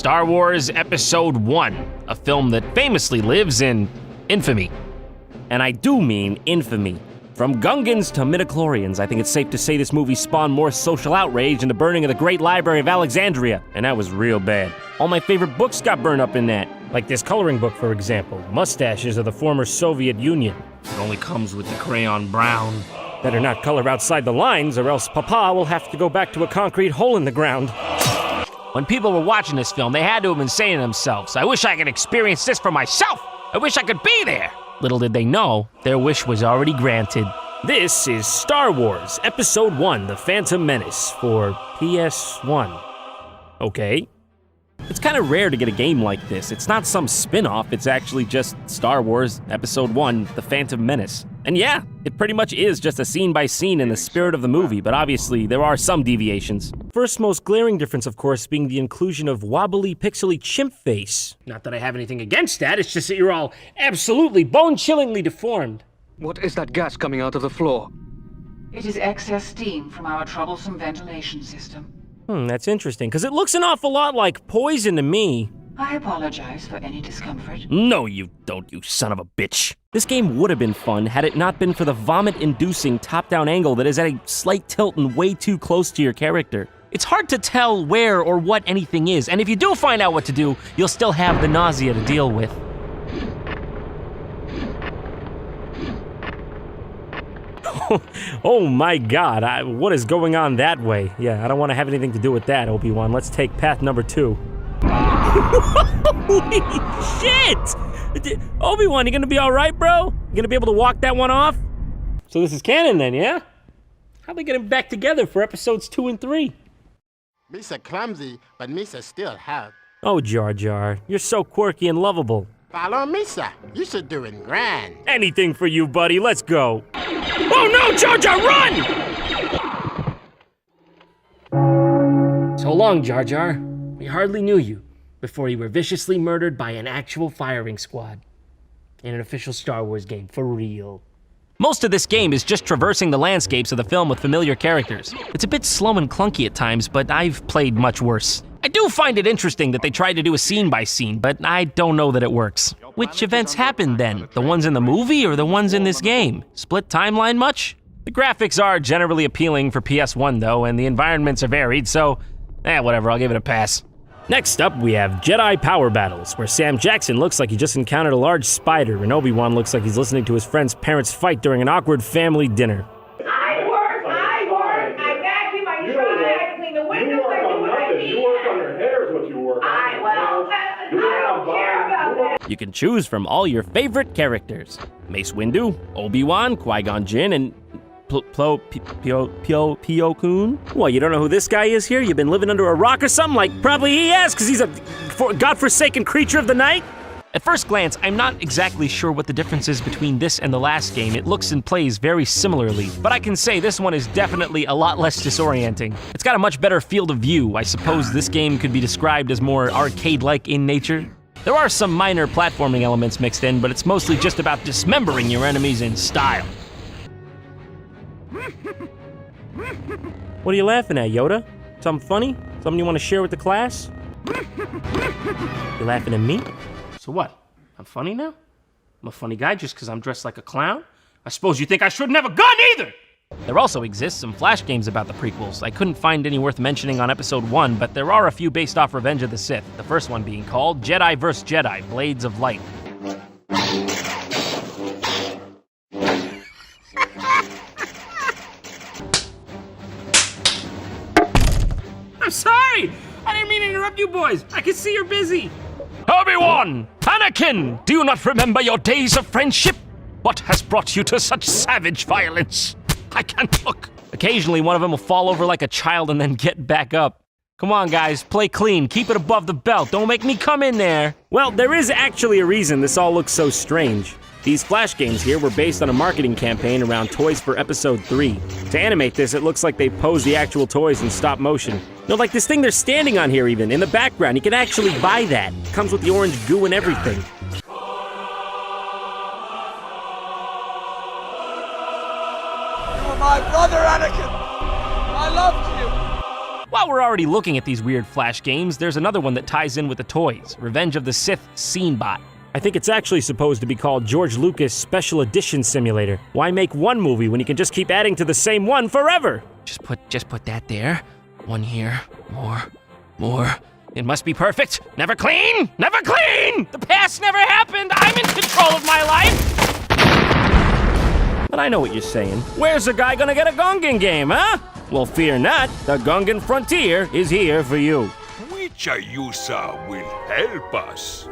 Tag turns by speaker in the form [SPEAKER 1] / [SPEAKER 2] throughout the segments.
[SPEAKER 1] Star Wars Episode I, a film that famously lives in infamy.
[SPEAKER 2] And I do mean infamy. From Gungans to midichlorians, I think it's safe to say this movie spawned more social outrage than the burning of the Great Library of Alexandria, and that was real bad. All my favorite books got burned up in that. Like this coloring book, for example, Mustaches of the Former Soviet Union.
[SPEAKER 1] It only comes with the crayon brown.
[SPEAKER 2] Better not color outside the lines, or else Papa will have to go back to a concrete hole in the ground.
[SPEAKER 1] When people were watching this film, they had to have been saying to themselves, I wish I could experience this for myself! I wish I could be there! Little did they know, their wish was already granted.
[SPEAKER 2] This is Star Wars Episode I, The Phantom Menace for PS1. Okay. It's kind of rare to get a game like this. It's not some spin-off, it's actually just Star Wars Episode I, The Phantom Menace. And yeah, it pretty much is just a scene-by-scene in the spirit of the movie, but obviously there are some deviations. First most glaring difference, of course, being the inclusion of wobbly, pixely chimp face.
[SPEAKER 1] Not that I have anything against that, it's just that you're all absolutely bone-chillingly deformed.
[SPEAKER 3] What is that gas coming out of the floor?
[SPEAKER 4] It is excess steam from our troublesome ventilation system.
[SPEAKER 2] That's interesting, because it looks an awful lot like poison to me.
[SPEAKER 4] I apologize for any discomfort.
[SPEAKER 2] No, you don't, you son of a bitch. This game would have been fun had it not been for the vomit-inducing top-down angle that is at a slight tilt and way too close to your character.
[SPEAKER 1] It's hard to tell where or what anything is, and if you do find out what to do, you'll still have the nausea to deal with.
[SPEAKER 2] Oh my god, what is going on that way? Yeah, I don't want to have anything to do with that, Obi-Wan. Let's take path number 2. Holy shit! Obi-Wan, you gonna be alright, bro? You gonna be able to walk that one off? So this is canon then, yeah? How'd they get him back together for episodes 2 and 3?
[SPEAKER 5] Misa clumsy, but Misa still help.
[SPEAKER 2] Oh, Jar Jar, you're so quirky and lovable.
[SPEAKER 5] Follow Misa. You should do it grand.
[SPEAKER 2] Anything for you, buddy. Let's go. Oh no, Jar Jar, run!
[SPEAKER 1] So long, Jar Jar. We hardly knew you before you were viciously murdered by an actual firing squad. In an official Star Wars game, for real. Most of this game is just traversing the landscapes of the film with familiar characters. It's a bit slow and clunky at times, but I've played much worse. I do find it interesting that they tried to do a scene-by-scene, but I don't know that it works. Which events happened then? The ones in the movie or the ones in this game? Split timeline much? The graphics are generally appealing for PS1 though, and the environments are varied, so whatever, I'll give it a pass.
[SPEAKER 2] Next up, we have Jedi Power Battles, where Sam Jackson looks like he just encountered a large spider, and Obi-Wan looks like he's listening to his friend's parents fight during an awkward family dinner.
[SPEAKER 6] I work, I vacuum, I try, I clean the windows, I do what I need.
[SPEAKER 7] You work on your hair is what you work on.
[SPEAKER 6] I don't care about that.
[SPEAKER 2] You can choose from all your favorite characters. Mace Windu, Obi-Wan, Qui-Gon Jinn, and Pio Kun? What, you don't know who this guy is here? You've been living under a rock or something? Like, probably he has, because he's a godforsaken creature of the night?
[SPEAKER 1] At first glance, I'm not exactly sure what the difference is between this and the last game. It looks and plays very similarly, but I can say this one is definitely a lot less disorienting. It's got a much better field of view. I suppose this game could be described as more arcade-like in nature. There are some minor platforming elements mixed in, but it's mostly just about dismembering your enemies in style.
[SPEAKER 2] What are you laughing at, Yoda? Something funny? Something you want to share with the class? You laughing at me?
[SPEAKER 1] So what? I'm funny now? I'm a funny guy just because I'm dressed like a clown? I suppose you think I shouldn't have a gun either! There also exists some Flash games about the prequels. I couldn't find any worth mentioning on Episode 1, but there are a few based off Revenge of the Sith, the first one being called Jedi vs. Jedi, Blades of Light. I'm sorry! I didn't mean to interrupt you boys. I can see you're busy. Obi-Wan! Anakin! Do you not remember your days of friendship? What has brought you to such savage violence? I can't look. Occasionally, one of them will fall over like a child and then get back up. Come on, guys, play clean. Keep it above the belt. Don't make me come in there.
[SPEAKER 2] Well, there is actually a reason this all looks so strange. These Flash games here were based on a marketing campaign around toys for Episode 3. To animate this, it looks like they posed the actual toys in stop motion. No, like this thing they're standing on here even, in the background. You can actually buy that. It comes with the orange goo and everything.
[SPEAKER 3] You're my brother, Anakin! I loved you!
[SPEAKER 2] While we're already looking at these weird Flash games, there's another one that ties in with the toys, Revenge of the Sith Scene Bot. I think it's actually supposed to be called George Lucas Special Edition Simulator. Why make one movie when you can just keep adding to the same one forever?
[SPEAKER 1] Just put that there. One here. More. It must be perfect. Never clean! Never clean! The past never happened! I'm in control of my life!
[SPEAKER 2] But I know what you're saying. Where's the guy gonna get a Gungan game, huh? Well, fear not. The Gungan Frontier is here for you.
[SPEAKER 8] Which Ayusa will help us?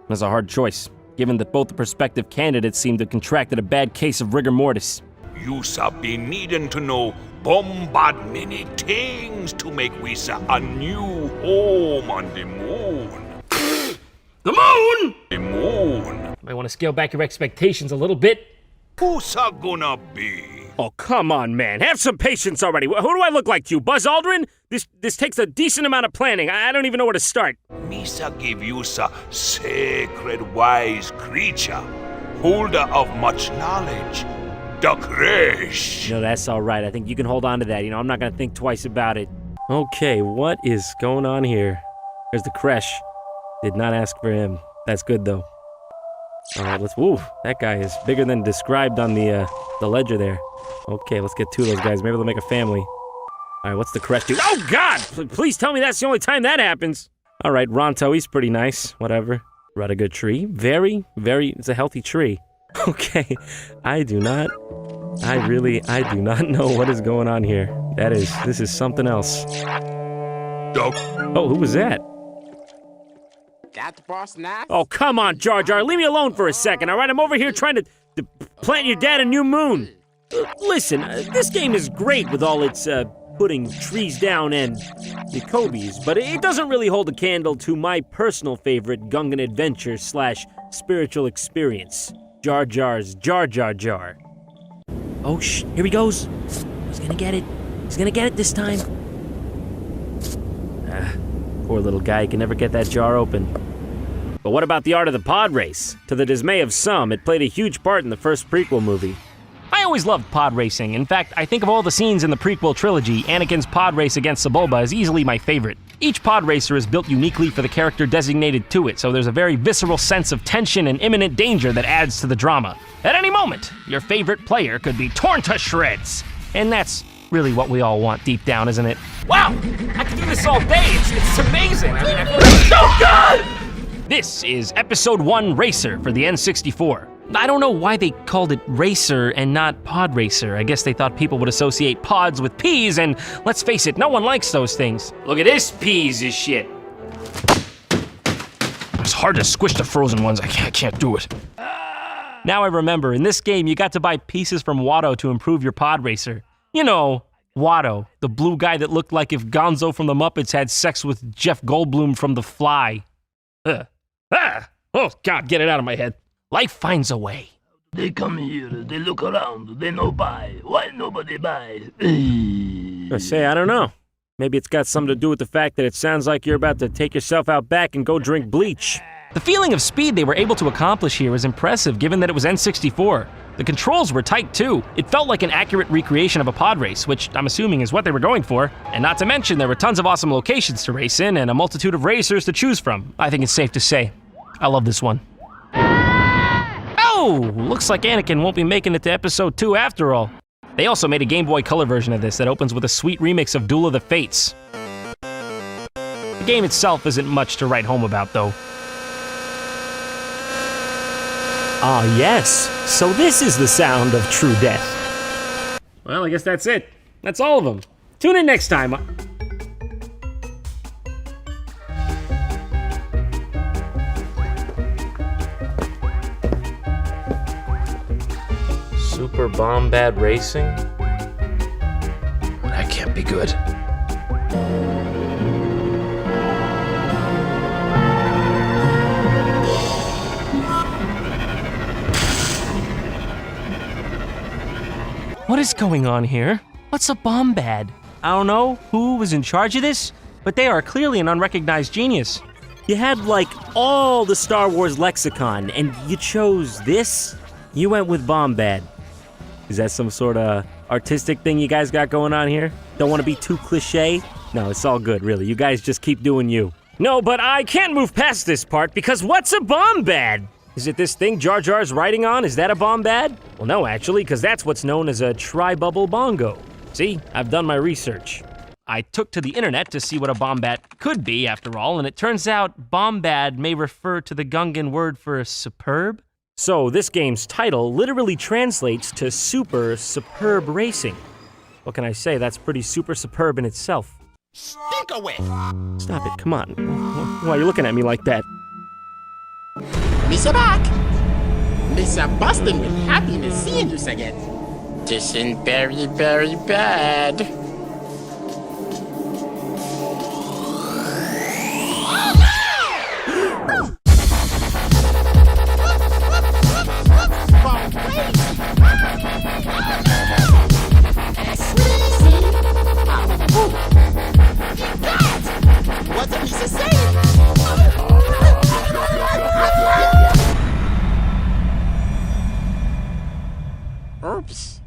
[SPEAKER 2] That's a hard choice, given that both the prospective candidates seem to have contracted a bad case of rigor mortis.
[SPEAKER 8] Yusa be needing to know bombard many things to make Wisa a new home on the moon.
[SPEAKER 2] The moon!
[SPEAKER 8] The moon.
[SPEAKER 1] Might want to scale back your expectations a little bit.
[SPEAKER 8] Who's gonna be?
[SPEAKER 2] Oh, come on, man. Have some patience already. Who do I look like to you, Buzz Aldrin? This takes a decent amount of planning. I don't even know where to start.
[SPEAKER 8] Misa give Yusa sacred wise creature, holder of much knowledge, the Kresh.
[SPEAKER 2] No, that's all right. I think you can hold on to that. I'm not gonna think twice about it. Okay, what is going on here? There's the Kresh. Did not ask for him. That's good, though. All right, ooh, that guy is bigger than described on the ledger there. Okay, let's get two of those guys. Maybe they'll make a family. All right, what's the Kresh do? Oh, God! Please tell me that's the only time that happens. All right, Ronto, he's pretty nice. Whatever. Right, a good tree. Very, it's a healthy tree. Okay, I do not know what is going on here. This is something else. Oh, who was that?
[SPEAKER 5] Got the boss now?
[SPEAKER 2] Oh, come on, Jar Jar. Leave me alone for a second, all right? I'm over here trying to plant your dad a new moon. Listen, this game is great with all its putting trees down and Jacobies, but it doesn't really hold a candle to my personal favorite Gungan adventure / spiritual experience, Jar Jar's Jar Jar Jar. Oh, here he goes. He's gonna get it. He's gonna get it this time. Poor little guy, he can never get that jar open. But what about the art of the pod race? To the dismay of some, it played a huge part in the first prequel movie.
[SPEAKER 1] I always loved pod racing. In fact, I think of all the scenes in the prequel trilogy, Anakin's pod race against Sebulba is easily my favorite. Each pod racer is built uniquely for the character designated to it, so there's a very visceral sense of tension and imminent danger that adds to the drama. At any moment, your favorite player could be torn to shreds. And that's really what we all want deep down, isn't it? Wow! I could do this all day. It's amazing. I mean, I feel like so good! This is Episode 1 Racer for the N64. I don't know why they called it Racer and not Pod Racer. I guess they thought people would associate pods with peas, and let's face it, no one likes those things. Look at this piece of shit. It's hard to squish the frozen ones. I can't do it. Now I remember, in this game, you got to buy pieces from Watto to improve your pod racer. You know, Watto, the blue guy that looked like if Gonzo from the Muppets had sex with Jeff Goldblum from The Fly. Oh, God, get it out of my head. Life finds a way.
[SPEAKER 9] They come here, they look around, they no buy. Why nobody buy? I
[SPEAKER 2] say, I don't know. Maybe it's got something to do with the fact that it sounds like you're about to take yourself out back and go drink bleach.
[SPEAKER 1] The feeling of speed they were able to accomplish here was impressive given that it was N64. The controls were tight too. It felt like an accurate recreation of a pod race, which I'm assuming is what they were going for. And not to mention, there were tons of awesome locations to race in and a multitude of racers to choose from. I think it's safe to say, I love this one. Oh, looks like Anakin won't be making it to Episode 2 after all. They also made a Game Boy Color version of this that opens with a sweet remix of Duel of the Fates. The game itself isn't much to write home about, though.
[SPEAKER 2] Ah, yes. So this is the sound of true death.
[SPEAKER 1] Well, I guess that's it. That's all of them. Tune in next time.
[SPEAKER 2] Super Bombad Racing?
[SPEAKER 1] That can't be good. What is going on here? What's a bombad? I don't know who was in charge of this, but they are clearly an unrecognized genius.
[SPEAKER 2] You had like all the Star Wars lexicon, and you chose this? You went with Bombad. Is that some sort of artistic thing you guys got going on here? Don't want to be too cliche? No, it's all good, really. You guys just keep doing you. No, but I can't move past this part because what's a bombad? Is it this thing Jar Jar's riding on? Is that a bombad? Well, no, actually, because that's what's known as a tri-bubble bongo. See, I've done my research. I took to the internet to see what a bombad could be, after all, and it turns out bombad may refer to the Gungan word for superb. So this game's title literally translates to super superb racing. What can I say? That's pretty super superb in itself.
[SPEAKER 5] Stink away!
[SPEAKER 2] Stop it, come on. Why are you looking at me like that?
[SPEAKER 5] Missa back! Missa bustin' with happiness seeing you again. This ain't very, very bad. What's Missa saying? Oops.